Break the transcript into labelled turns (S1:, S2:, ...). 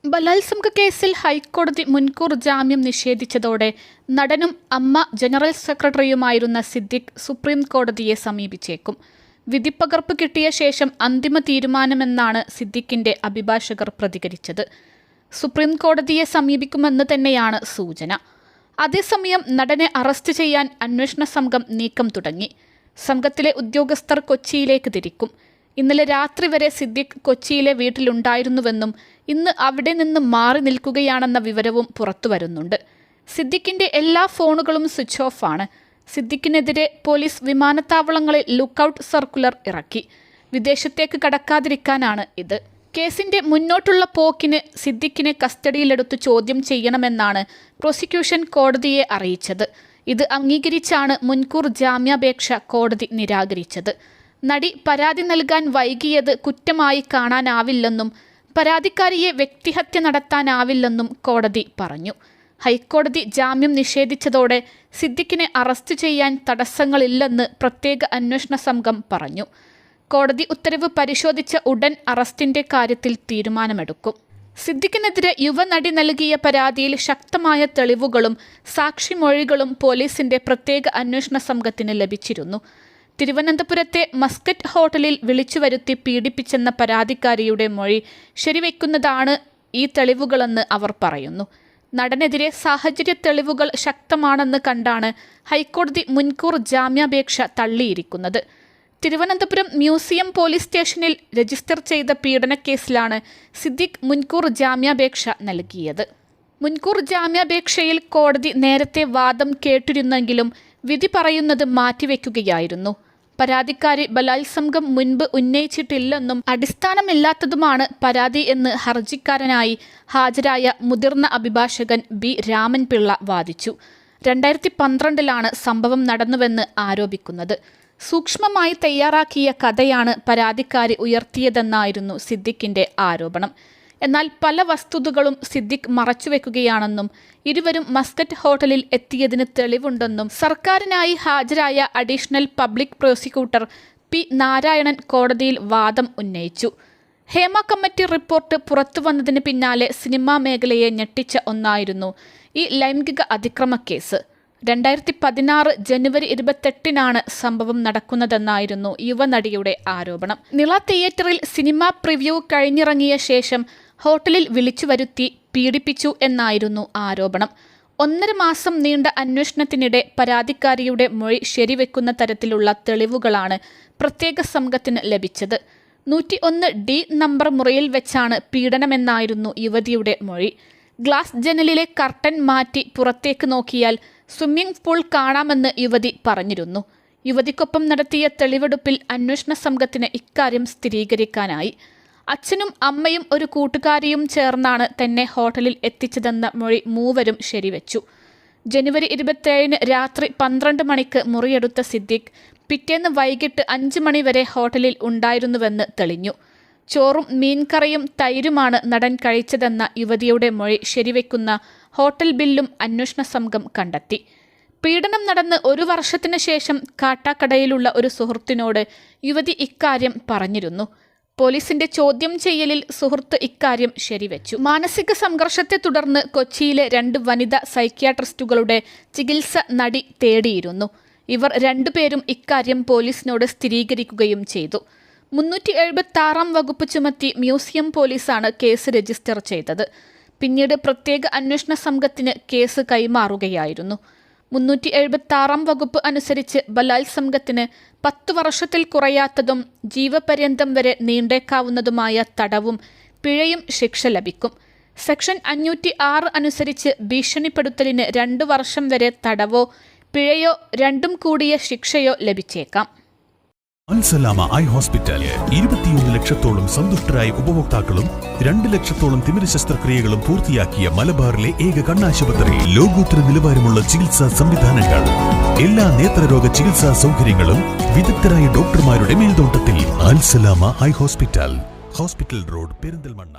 S1: ബലാത്സംഗ കേസിൽ ഹൈക്കോടതി മുൻകൂർ ജാമ്യം നിഷേധിച്ചതോടെ നടനും അമ്മ ജനറൽ സെക്രട്ടറിയുമായിരുന്ന സിദ്ദിഖ് സുപ്രീം കോടതിയെ സമീപിച്ചേക്കും. വിധിപ്പകർപ്പ് കിട്ടിയ ശേഷം അന്തിമ തീരുമാനമെന്നാണ് സിദ്ദിഖിന്റെ അഭിഭാഷകർ പ്രതികരിച്ചത്. സുപ്രീം കോടതിയെ സമീപിക്കുമെന്ന് തന്നെയാണ് സൂചന. അതേസമയം നടനെ അറസ്റ്റ് ചെയ്യാൻ അന്വേഷണ സംഘം നീക്കം തുടങ്ങി. സംഘത്തിലെ ഉദ്യോഗസ്ഥർ കൊച്ചിയിലേക്ക് തിരിക്കും. ഇന്നലെ രാത്രി വരെ സിദ്ദിഖ് കൊച്ചിയിലെ വീട്ടിലുണ്ടായിരുന്നുവെന്നും ഇന്ന് അവിടെ നിന്ന് മാറി നിൽക്കുകയാണെന്ന വിവരവും പുറത്തുവരുന്നുണ്ട്. സിദ്ദിഖിന്റെ എല്ലാ ഫോണുകളും സ്വിച്ച് ഓഫ് ആണ്. സിദ്ദിഖിനെതിരെ പോലീസ് വിമാനത്താവളങ്ങളിൽ ലുക്കൌട്ട് സർക്കുലർ ഇറക്കി. വിദേശത്തേക്ക് കടക്കാതിരിക്കാനാണ് ഇത്. കേസിന്റെ മുന്നോട്ടുള്ള പോക്കിന് സിദ്ദിഖിനെ കസ്റ്റഡിയിലെടുത്ത് ചോദ്യം ചെയ്യണമെന്നാണ് പ്രോസിക്യൂഷൻ കോടതിയെ അറിയിച്ചത്. ഇത് അംഗീകരിച്ചാണ് മുൻകൂർ ജാമ്യാപേക്ഷ കോടതി നിരാകരിച്ചത്. നടി പരാതി നൽകാൻ വൈകിയത് കുറ്റമായി കാണാനാവില്ലെന്നും പരാതിക്കാരിയെ വ്യക്തിഹത്യ നടത്താനാവില്ലെന്നും കോടതി പറഞ്ഞു. ഹൈക്കോടതി ജാമ്യം നിഷേധിച്ചതോടെ സിദ്ദിഖിനെ അറസ്റ്റ് ചെയ്യാൻ തടസ്സങ്ങളില്ലെന്ന് പ്രത്യേക അന്വേഷണ സംഘം പറഞ്ഞു. കോടതി ഉത്തരവ് പരിശോധിച്ച ഉടൻ അറസ്റ്റിന്റെ കാര്യത്തിൽ തീരുമാനമെടുക്കും. സിദ്ദിഖിനെതിരെ യുവനടി നൽകിയ പരാതിയിൽ ശക്തമായ തെളിവുകളും സാക്ഷിമൊഴികളും പോലീസിന്റെ പ്രത്യേക അന്വേഷണ സംഘത്തിന് ലഭിച്ചിരുന്നു. തിരുവനന്തപുരത്തെ മസ്കറ്റ് ഹോട്ടലിൽ വിളിച്ചുവരുത്തി പീഡിപ്പിച്ചെന്ന പരാതിക്കാരിയുടെ മൊഴി ശരിവെക്കുന്നതാണ് ഈ തെളിവുകളെന്ന് അവർ പറയുന്നു. നടനെതിരെ സാഹചര്യ തെളിവുകൾ ശക്തമാണെന്ന് കണ്ടാണ് ഹൈക്കോടതി മുൻകൂർ ജാമ്യാപേക്ഷ തള്ളിയിരിക്കുന്നത്. തിരുവനന്തപുരം മ്യൂസിയം പോലീസ് സ്റ്റേഷനിൽ രജിസ്റ്റർ ചെയ്ത പീഡനക്കേസിലാണ് സിദ്ദിഖ് മുൻകൂർ ജാമ്യാപേക്ഷ നൽകിയത്. മുൻകൂർ ജാമ്യാപേക്ഷയിൽ കോടതി നേരത്തെ വാദം കേട്ടിരുന്നെങ്കിലും വിധി പറയുന്നത് മാറ്റിവെക്കുകയായിരുന്നു. പരാതിക്കാരി ബലാത്സംഗം മുൻപ് ഉന്നയിച്ചിട്ടില്ലെന്നും അടിസ്ഥാനമില്ലാത്തതുമാണ് പരാതി എന്ന് ഹർജിക്കാരനായി ഹാജരായ മുതിർന്ന അഭിഭാഷകൻ ബി രാമൻപിള്ള വാദിച്ചു. 2012 സംഭവം നടന്നുവെന്ന് ആരോപിക്കുന്നത്. സൂക്ഷ്മമായി തയ്യാറാക്കിയ കഥയാണ് പരാതിക്കാരി ഉയർത്തിയതെന്നായിരുന്നു സിദ്ദിഖിന്റെ ആരോപണം. എന്നാൽ പല വസ്തുതകളും സിദ്ദിഖ് മറച്ചുവെക്കുകയാണെന്നും ഇരുവരും മസ്കറ്റ് ഹോട്ടലിൽ എത്തിയതിന് തെളിവുണ്ടെന്നും സർക്കാരിനായി ഹാജരായ additional public prosecutor P Narayanan കോടതിയിൽ വാദം ഉന്നയിച്ചു. ഹേമ കമ്മിറ്റി റിപ്പോർട്ട് പുറത്തുവന്നതിന് പിന്നാലെ സിനിമാ മേഖലയെ ഞെട്ടിച്ച ഒന്നായിരുന്നു ഈ ലൈംഗിക അതിക്രമ കേസ്. 2016 ജനുവരി 28 സംഭവം നടക്കുന്നതെന്നായിരുന്നു യുവനടിയുടെ ആരോപണം. നിള തിയേറ്ററിൽ സിനിമ പ്രിവ്യൂ കഴിഞ്ഞിറങ്ങിയ ശേഷം ഹോട്ടലിൽ വിളിച്ചുവരുത്തി പീഡിപ്പിച്ചു എന്നായിരുന്നു ആരോപണം. 1.5 മാസം നീണ്ട അന്വേഷണത്തിനിടെ പരാതിക്കാരിയുടെ മൊഴി ശരിവെക്കുന്ന തരത്തിലുള്ള തെളിവുകളാണ് പ്രത്യേക സംഘത്തിന് ലഭിച്ചത്. 101D നമ്പർ മുറിയിൽ വെച്ചാണ് പീഡനമെന്നായിരുന്നു യുവതിയുടെ മൊഴി. ഗ്ലാസ് ജനലിലെ കർട്ടൻ മാറ്റി പുറത്തേക്ക് നോക്കിയാൽ സ്വിമ്മിംഗ് പൂൾ കാണാമെന്ന് യുവതി പറഞ്ഞിരുന്നു. യുവതിക്കൊപ്പം നടത്തിയ തെളിവെടുപ്പിൽ അന്വേഷണ സംഘത്തിന് ഇക്കാര്യം സ്ഥിരീകരിക്കാനായി. അച്ഛനും അമ്മയും ഒരു കൂട്ടുകാരിയും ചേർന്നാണ് തന്നെ ഹോട്ടലിൽ എത്തിച്ചതെന്ന മൊഴി മൂവരും ശരിവെച്ചു. ജനുവരി 27 രാത്രി 12 മണിക്ക് മുറിയെടുത്ത സിദ്ദിഖ് പിറ്റേന്ന് വൈകിട്ട് 5 മണി വരെ ഹോട്ടലിൽ ഉണ്ടായിരുന്നുവെന്ന് തെളിഞ്ഞു. ചോറും മീൻകറിയും തൈരുമാണ് നടൻ കഴിച്ചതെന്ന യുവതിയുടെ മൊഴി ശരിവെക്കുന്ന ഹോട്ടൽ ബില്ലും അന്വേഷണ സംഘം കണ്ടെത്തി. പീഡനം നടന്ന് 1 വർഷത്തിന് ശേഷം കാട്ടാക്കടയിലുള്ള ഒരു സുഹൃത്തിനോട് യുവതി ഇക്കാര്യം പറഞ്ഞിരുന്നു. പോലീസിന്റെ ചോദ്യം ചെയ്യലിൽ സുഹൃത്ത് ഇക്കാര്യം ശരിവെച്ചു. മാനസിക സംഘർഷത്തെ തുടർന്ന് കൊച്ചിയിലെ 2 വനിതാ സൈക്യാട്രിസ്റ്റുകളുടെ ചികിത്സ നടി തേടിയിരുന്നു. ഇവർ 2 പേരും ഇക്കാര്യം പോലീസിനോട് സ്ഥിരീകരിക്കുകയും ചെയ്തു. 376 വകുപ്പ് ചുമത്തി മ്യൂസിയം പോലീസാണ് കേസ് രജിസ്റ്റർ ചെയ്തത്. പിന്നീട് പ്രത്യേക അന്വേഷണ സംഘത്തിന് കേസ് കൈമാറുകയായിരുന്നു. 376 വകുപ്പ് അനുസരിച്ച് ബലാത്സംഗത്തിന് 10 വർഷത്തിൽ കുറയാത്തതും ജീവപര്യന്തം വരെ നീണ്ടേക്കാവുന്നതുമായ തടവും പിഴയും ശിക്ഷ ലഭിക്കും. സെക്ഷൻ 506 അനുസരിച്ച് ഭീഷണിപ്പെടുത്തലിന് 2 വർഷം വരെ തടവോ പിഴയോ രണ്ടും കൂടിയ ശിക്ഷയോ ലഭിച്ചേക്കാം.
S2: അൽസലാമ ഐ ഹോസ്പിറ്റൽ 21 ലക്ഷത്തോളം സന്തുഷ്ടരായ ഉപഭോക്താക്കളും 2 ലക്ഷത്തോളം തിമിര ശസ്ത്രക്രിയകളും പൂർത്തിയാക്കിയ മലബാറിലെ ഏക കണ്ണാശുപത്രി. ലോകോത്തര നിലവാരമുള്ള ചികിത്സാ സംവിധാനങ്ങൾ, എല്ലാ നേത്രരോഗ ചികിത്സാ സൗകര്യങ്ങളും വിദഗ്ധരായ ഡോക്ടർമാരുടെ മേൽനോട്ടത്തിൽ. Al Salama eye hospital, hospital road, Perinthalmanna.